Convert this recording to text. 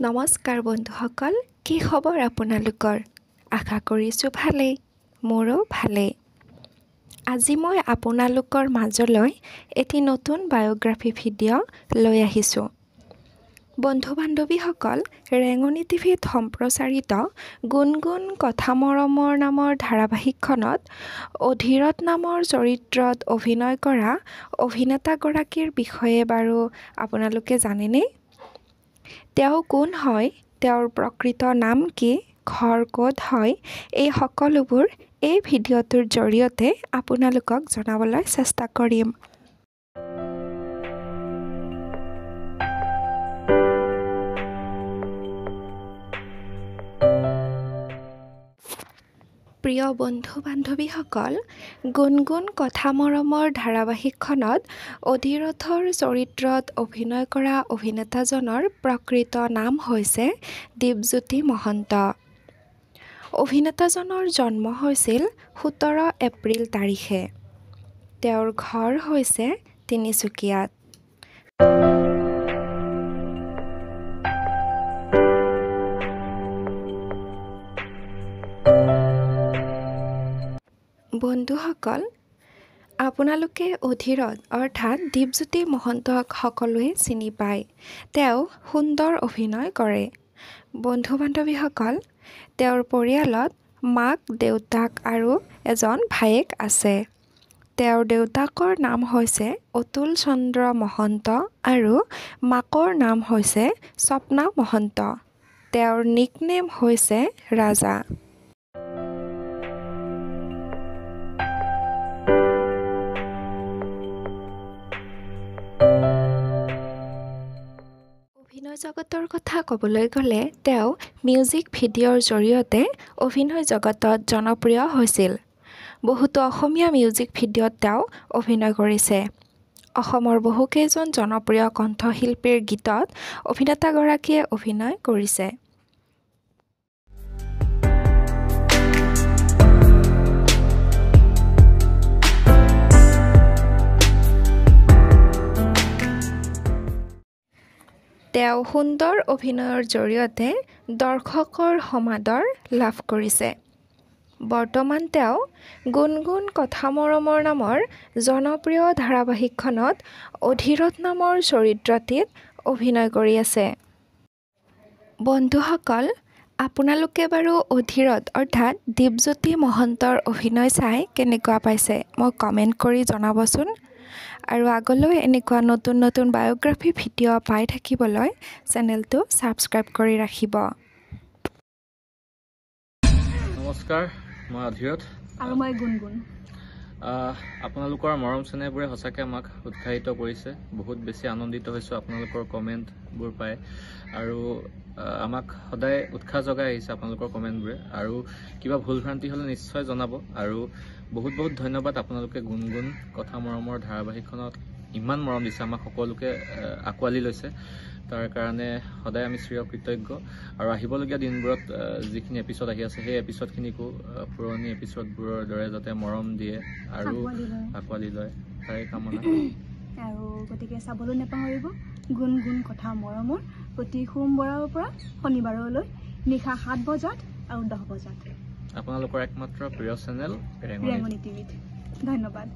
নমস্কাৰ বন্ধুসকল, কি খবৰ আপোনালোকৰ? আশা কৰিছোঁ ভালেই, মোৰো ভালেই। আজি মই আপোনালোকৰ মাজলৈ এটি নতুন বায়োগ্ৰাফি ভিডিঅ' লৈ আহিছোঁ। বন্ধু-বান্ধৱীসকল, ৰেঙনি টিভিত সম্প্ৰচাৰিত গুণগুণ কথা মৰমৰ নামৰ ধাৰাবাহিকখনত অধীৰত নামৰ চৰিত্ৰত অভিনয় কৰা অভিনেতাগৰাকীৰ বিষয়ে বাৰু আপোনালোকে জানেনে? তেওঁ কোন হয়, তেওঁৰ প্ৰকৃত নাম কি, ঘৰ ক'ত হয়, এই সকলোবোৰ এই ভিডিঅ'টোৰ জৰিয়তে আপোনালোকক জনাবলৈ চেষ্টা কৰিম। প্ৰিয় বন্ধু-বান্ধৱীসকল, গুণগুণ কথা মৰমৰ ধাৰাবাহিকখনত অধীৰথৰ চৰিত্ৰত অভিনয় কৰা অভিনেতাজনৰ প্ৰকৃত নাম হৈছে দীপজ্যোতি মহন্ত। অভিনেতাজনৰ জন্ম হৈছিল 17 এপ্ৰিল তাৰিখে। তেওঁৰ ঘৰ হৈছে তিনিচুকীয়াত। বন্ধুসকল, আপোনালোকে অধীৰত অৰ্থাৎ দীপজ্যোতি মহন্তক সকলোৱে চিনি পায়। তেওঁ সুন্দৰ অভিনয় কৰে। বন্ধু-বান্ধৱীসকল, তেওঁৰ পৰিয়ালত মাক, দেউতাক আৰু এজন ভায়েক আছে। তেওঁৰ দেউতাকৰ নাম হৈছে অতুল চন্দ্ৰ মহন্ত আৰু মাকৰ নাম হৈছে স্বপ্না মহন্ত। তেওঁৰ নিকনেম হৈছে ৰাজা। অভিনয় জগতৰ কথা ক'বলৈ গ'লে তেওঁ মিউজিক ভিডিঅ'ৰ জৰিয়তে অভিনয় জগতত জনপ্ৰিয় হৈছিল। বহুতো অসমীয়া মিউজিক ভিডিঅ'ত তেওঁ অভিনয় কৰিছে। অসমৰ বহুকেইজন জনপ্ৰিয় কণ্ঠশিল্পীৰ গীতত অভিনেতাগৰাকীয়ে অভিনয় কৰিছে। তেওঁ সুন্দৰ অভিনয়ৰ জৰিয়তে দৰ্শকৰ সমাদৰ লাভ কৰিছে। বৰ্তমান তেওঁ গুণগুণ কথা মৰমৰ নামৰ জনপ্ৰিয় ধাৰাবাহিকখনত অধীৰত নামৰ চৰিত্ৰটিত অভিনয় কৰি আছে। বন্ধুসকল, আপোনালোকে বাৰু অধীৰত অৰ্থাৎ দীপজ্যোতি মহন্তৰ অভিনয় চাই কেনেকুৱা পাইছে মোক কমেণ্ট কৰি জনাবচোন। আৰু আগলৈ এনেকুৱা নতুন নতুন বায়োগ্ৰাফি ভিডিঅ' পাই থাকিবলৈ চেনেলটো ছাবস্ক্ৰাইব কৰি ৰাখিব। নমস্কাৰ, মই অধীৰত আৰু মই গুণগুণ। আপোনালোকৰ মৰম চেনেহবোৰে সঁচাকৈ আমাক উৎসাহিত কৰিছে। বহুত বেছি আনন্দিত হৈছোঁ আপোনালোকৰ কমেণ্টবোৰ পাই, আৰু আমাক সদায় উৎসাহ যোগাই আহিছে আপোনালোকৰ কমেণ্টবোৰে। আৰু কিবা ভুল ভ্ৰান্তি হ'লে নিশ্চয় জনাব। আৰু বহুত বহুত ধন্যবাদ, আপোনালোকে গুণগুণ কথা মৰমৰ ধাৰাবাহিকখনত ইমান মৰম দিছে, আমাক সকলোকে আঁকোৱালি লৈছে। তাৰ কাৰণে সদায় আমি চিৰ কৃতজ্ঞ। আৰু আহিবলগীয়া দিনবোৰত যিখিনি এপিছড আহি আছে সেই এপিছডখিনিকো পুৰণি এপিছডবোৰৰ দৰে যাতে মৰম দিয়ে আৰু আঁকোৱালি লয়, তাৰে কামনা। আৰু গতিকে চাবলৈ নাপাহৰিব গুণগুণ কথা মৰমৰ প্ৰতি সোমবাৰৰ পৰা শনিবাৰলৈ নিশা 7 বজাত আৰু 10 বজাত। আপোনালোকৰ একমাত্ৰ প্ৰিয় চেনেল ৰেঙনি টিভিত। ধন্যবাদ।